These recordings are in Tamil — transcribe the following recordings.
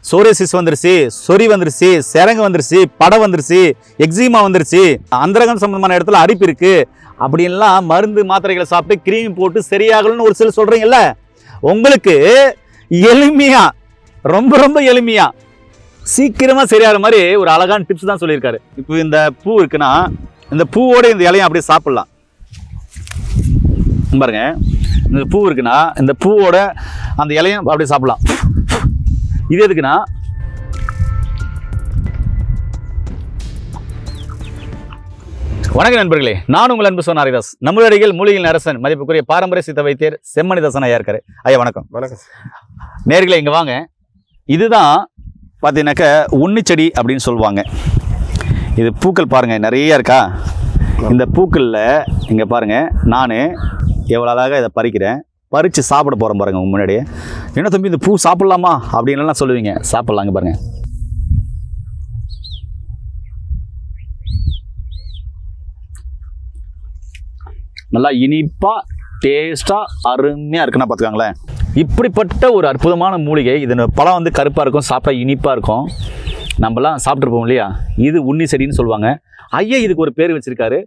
சோரியாசிஸ் வந்துருச்சு, சொறி வந்துருச்சு, சிரங்கு வந்துருச்சு, படை வந்துருச்சு, எக்ஸிமா வந்துருச்சு, அந்தரகம் சம்பந்தமான இடத்துல அரிப்பு இருக்கு அப்படின்லாம் மருந்து மாத்திரைகளை சாப்பிட்டு கிரீம் போட்டு சரியாகலன்னு ஒரு சிலர் சொல்றீங்கல்ல, உங்களுக்கு எளிமையா ரொம்ப ரொம்ப எளிமையா சீக்கிரமா சரியாகிற மாதிரி ஒரு அழகான டிப்ஸ் தான் சொல்லியிருக்காரு. இப்போ இந்த பூ இருக்குன்னா இந்த பூவோட இந்த இலையும் அப்படியே சாப்பிடலாம். பாருங்க, இந்த பூ இருக்குன்னா இந்த பூவோட அந்த இலையும் அப்படியே சாப்பிடலாம். இது எதுக்குன்னா வணக்கம் நண்பர்களே, நான் உங்கள் அன்பு சொன்ன ஹரிதாஸ். நம்மளுடைய மூலிகையின் அரசன் மதிப்புக்குரிய பாரம்பரிய சித்த வைத்தியர் செம்மணிதாசன் ஐயா இருக்காரு. ஐயா வணக்கம். வணக்கம் நேர்களே, இங்க வாங்க. இதுதான் பார்த்தீங்கன்னாக்க உன்னிச்செடி அப்படின்னு சொல்லுவாங்க. இது பூக்கள் பாருங்க நிறைய இருக்கா. இந்த பூக்களில் இங்கே பாருங்க, நான் எவ்வளோ அழகாக இதை பறிக்கிறேன், பறித்து சாப்பிட போகிறேன் பாருங்க. உங்க முன்னாடியே என்ன தம்பி இந்த பூ சாப்பிட்லாமா அப்படின்லாம் சொல்லுவீங்க. சாப்பிட்லாங்க பாருங்க. நல்லா இனிப்பாக டேஸ்ட்டாக அருமையாக இருக்குன்னா பார்த்துக்காங்களேன். இப்படிப்பட்ட ஒரு அற்புதமான மூலிகை. இது பழம் வந்து கருப்பாக இருக்கும், சாப்பிட்டா இனிப்பாக இருக்கும். நம்மலாம் சாப்பிட்ருப்போம் இல்லையா. இது உன்னி செடின்னு சொல்லுவாங்க. ஐயா இதுக்கு ஒரு பேர் வச்சிருக்காரு.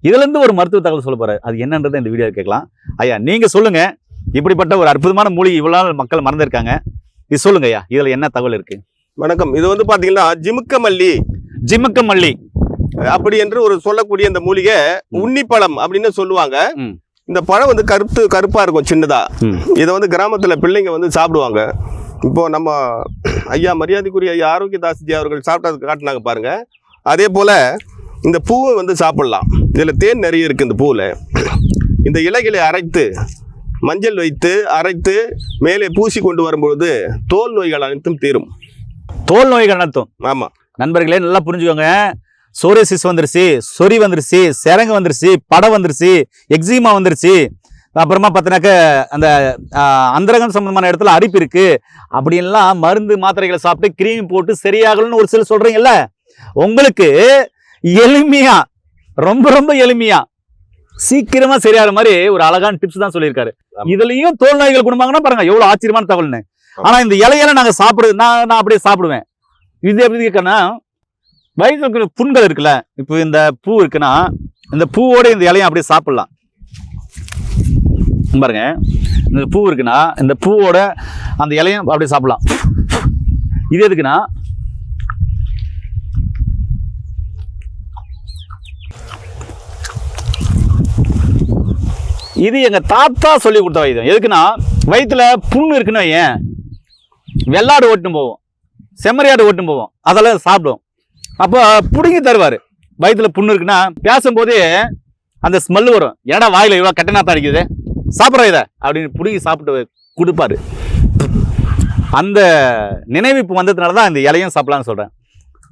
இதுலேருந்து ஒரு மருத்துவ தகவல் சொல்ல போகிறார். அது என்னன்றதை இந்த வீடியோ கேட்கலாம். ஐயா நீங்கள் சொல்லுங்கள், இப்படிப்பட்ட ஒரு அற்புதமான மூலிகை இவ்வளோ நாள் மக்கள் மறந்துருக்காங்க, இது சொல்லுங்க ஐயா, இதில் என்ன தகவல் இருக்கு? வணக்கம். இது வந்து பார்த்தீங்கன்னா ஜிமுக்க மல்லி அப்படி என்று ஒரு சொல்லக்கூடிய இந்த மூலிகை உன்னிப்பழம் அப்படின்னு சொல்லுவாங்க. இந்த பழம் வந்து கருப்பா இருக்கும் சின்னதா. இதை வந்து கிராமத்துல பிள்ளைங்க வந்து சாப்பிடுவாங்க. இப்போ நம்ம ஐயா மரியாதைக்குரிய ஐயா ஆரோக்கியதாஸ்ஜி அவர்கள் சாப்பிட்டது காட்டினாங்க பாருங்க. அதே போல இந்த பூவை வந்து சாப்பிடலாம். இதுல தேன் நிறைய இருக்கு இந்த பூவில். இந்த இலைகளை அரைத்து மஞ்சள் வைத்து அரைத்து மேலே பூசி கொண்டு வரும்பொழுது தோல் நோய்கள் அனைத்தும் தீரும். தோல் நோய்கள் அனைத்தும். ஆமா நண்பர்களே, நல்லா புரிஞ்சுக்கோங்க. சோரியாசிஸ் வந்துருச்சு, சொறி வந்துருச்சு, சிரங்கு வந்துருச்சு, படை வந்துருச்சு, எக்ஸிமா வந்துருச்சு, அப்புறமா பார்த்தீங்கன்னாக்க அந்த அந்தரகம் சம்பந்தமான இடத்துல அரிப்பு இருக்கு அப்படின்லாம் மருந்து மாத்திரைகளை சாப்பிட்டு கிரீம் போட்டு சரியாகலன்னு ஒரு சிலர் சொல்றீங்கல்ல, உங்களுக்கு எளிமையா ரொம்ப ரொம்ப எளிமையா சீக்கிரமா சரியாகிற மாதிரி ஒரு அழகான டிப்ஸ் தான் சொல்லியிருக்காரு. இதுலயும் தோல் நோய்கள் குணமாகனா பாருங்க எவ்வளவு ஆச்சரியமான தகவல்னு. ஆனா இந்த இலையெல்லாம் நாங்க சாப்பிடுறது, நான் அப்படியே சாப்பிடுவேன். இது எப்படி இருக்குன்னா, வயிற்றுல புண்கள் இருக்குல்ல, இப்போ இந்த பூ இருக்குன்னா இந்த பூவோட இந்த இலையும் அப்படியே சாப்பிடலாம். பாருங்க, இந்த பூ இருக்குன்னா இந்த பூவோட அந்த இலையும் அப்படியே சாப்பிடலாம். இது எதுக்குன்னா, இது எங்க தாத்தா சொல்லி கொடுத்த வைத்தியம். எதுக்குன்னா, வயிற்றுல புண்ணு இருக்குன்னு ஏன் வெள்ளாடு ஓட்டுன்னு போவோம், செம்மறியாடு ஓட்டுன்னு போவோம், அதெல்லாம் சாப்பிடும். அப்போ பிடுங்கி தருவார். வயிற்றுல புண்ணு இருக்குன்னா பேசும்போதே அந்த ஸ்மெல் வரும். ஏடா வாயில இவ்வளோ கட்டணாத்தான் அடிக்குது, சாப்பிட்ற இதை அப்படின்னு பிடுங்கி சாப்பிட்டு கொடுப்பாரு. அந்த நினைவு இப்போ வந்ததுனால தான் இந்த இலையும் சாப்பிடலான்னு சொல்கிறேன்.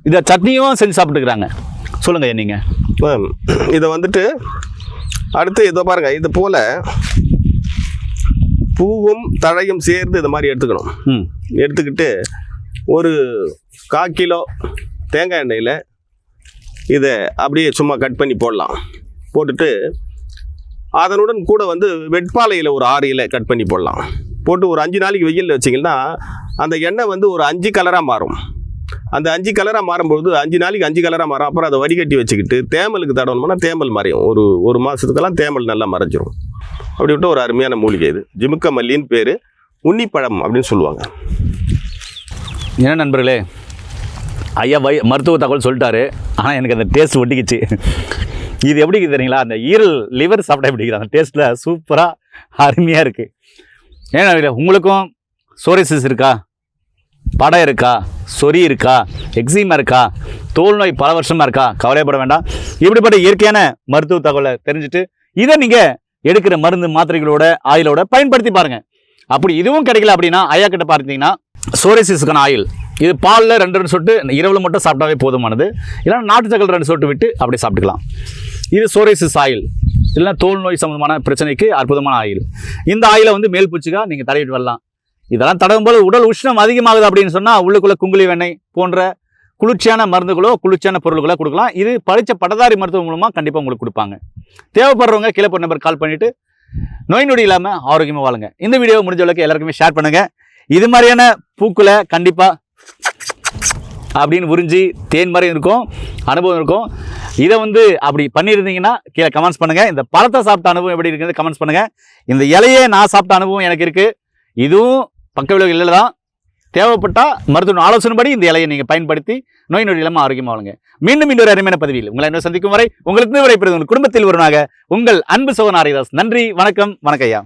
இதை சட்னியும் செஞ்சு சாப்பிட்டுக்கிறாங்க. சொல்லுங்க நீங்க. இதை வந்துட்டு அடுத்து இதை பாருங்க, இது போல பூவும் தழையும் சேர்ந்து இது மாதிரி எடுத்துக்கணும். எடுத்துக்கிட்டு ஒரு 1/4 கிலோ தேங்காய் எண்ணெயில் இதை அப்படியே சும்மா கட் பண்ணி போடலாம். போட்டுட்டு அதனுடன் கூட வந்து வெட்பாலையில் ஒரு 6 இலை கட் பண்ணி போடலாம். போட்டு ஒரு 5 நாளைக்கு வெயிலில் வச்சிங்கன்னா அந்த எண்ணெய் வந்து ஒரு 5 கலராக மாறும். அந்த 5 கலராக மாறும்பொழுது 5 நாளைக்கு 5 கலராக மாறும். அப்புறம் அதை வடிகட்டி வச்சுக்கிட்டு தேமலுக்கு தடவணும்னா தேமல் மறையும். ஒரு மாதத்துக்கெல்லாம் தேமல் நல்லா மறைஞ்சிரும். அப்படி விட்டு ஒரு அருமையான மூலிகை இது. ஜிமுக்க மல்லின்னு பேர், உன்னிப்பழம் அப்படின்னு சொல்லுவாங்க. என்ன நண்பர்களே, ஐயா மருத்துவ தகவல் சொல்லிட்டாரு. ஆனால் எனக்கு அந்த டேஸ்ட் ஒட்டிக்கிச்சு. இது எப்படி தெரியுங்களா, அந்த ஈரல் லிவர் சாப்பிட்டா எப்படி அந்த டேஸ்ட்டில் சூப்பராக அருமையாக இருக்குது. ஏன்னா உங்களுக்கும் சோரியாசிஸ் இருக்கா, படை இருக்கா, சொறி இருக்கா, எக்ஸிமா இருக்கா, தோல் நோய் பல வருஷமாக இருக்கா, கவலைப்பட வேண்டாம். இப்படிப்பட்ட இயற்கையான மருத்துவ தகவலை தெரிஞ்சுட்டு இதை நீங்கள் எடுக்கிற மருந்து மாத்திரைகளோட ஆயிலோட பயன்படுத்தி பாருங்கள். அப்படி இதுவும் கிடைக்கல அப்படின்னா ஐயா கிட்ட பார்த்தீங்கன்னா சோரியாசிஸ்க்கான ஆயில், இது பாலில் 2 சொட்டு இரவில் மட்டும் சாப்பிட்டாவே போதுமானது. இல்லைன்னா நாட்டு சக்கரை 2 சொட்டு விட்டு அப்படியே சாப்பிட்டுக்கலாம். இது சோரியாசிஸ் ஆயில், இல்லைன்னா தோல் நோய் சம்பந்தமான பிரச்சனைக்கு அற்புதமான ஆயில். இந்த ஆயிலை வந்து மேல் பூச்சிக்காக நீங்கள் தடவிட்டு வரலாம். இதெல்லாம் தடவும் போது உடல் உஷ்ணம் அதிகமாகுது அப்படின்னு சொன்னால் உள்ளுக்குள்ளே குங்குலி வெண்ணெய் போன்ற குளிர்ச்சியான மருந்துகளோ குளிர்ச்சியான பொருள்களோ கொடுக்கலாம். இது படித்த பட்டதாரி மருத்துவம் மூலமாக கண்டிப்பாக உங்களுக்கு கொடுப்பாங்க. தேவைப்படுறவங்க கீழே போகிற நம்பர் கால் பண்ணிவிட்டு நோய் நொடி இல்லாமல் ஆரோக்கியமாக வாழுங்க. இந்த வீடியோ முடிஞ்ச அளவுக்கு எல்லாருக்குமே ஷேர் பண்ணுங்கள். இது மாதிரியான பூக்களை கண்டிப்பாக அப்படின்னு உறிஞ்சி தேன் மாதிரி இருக்கும், அனுபவம் இருக்கும். இதை வந்து அப்படி பண்ணியிருந்தீங்கன்னா கீழே கமெண்ட்ஸ் பண்ணுங்கள். இந்த பழத்தை சாப்பிட்ட அனுபவம் எப்படி இருக்குது கமெண்ட்ஸ் பண்ணுங்கள். இந்த இலையே நான் சாப்பிட்ட அனுபவம் எனக்கு இருக்குது. இதுவும் பக்க விளைவுகள் இல்லை தான். தேவைப்பட்டால் மருத்துவ ஆலோசனைப்படி இந்த இலையை நீங்கள் பயன்படுத்தி நோய் நொடி இல்லாமல் ஆரோக்கியமாக வாழுங்க. மீண்டும் இன்னொரு அருமையான பதிவில் உங்களை இன்னும் சந்திக்கும் வரை உங்களுக்கு விடைபெறுவது உங்கள் குடும்பத்தில் ஒருவனாக உங்கள் அன்பு சகோதரன் ஹரிதாஸ். நன்றி, வணக்கம், வணக்கம் ஐயா.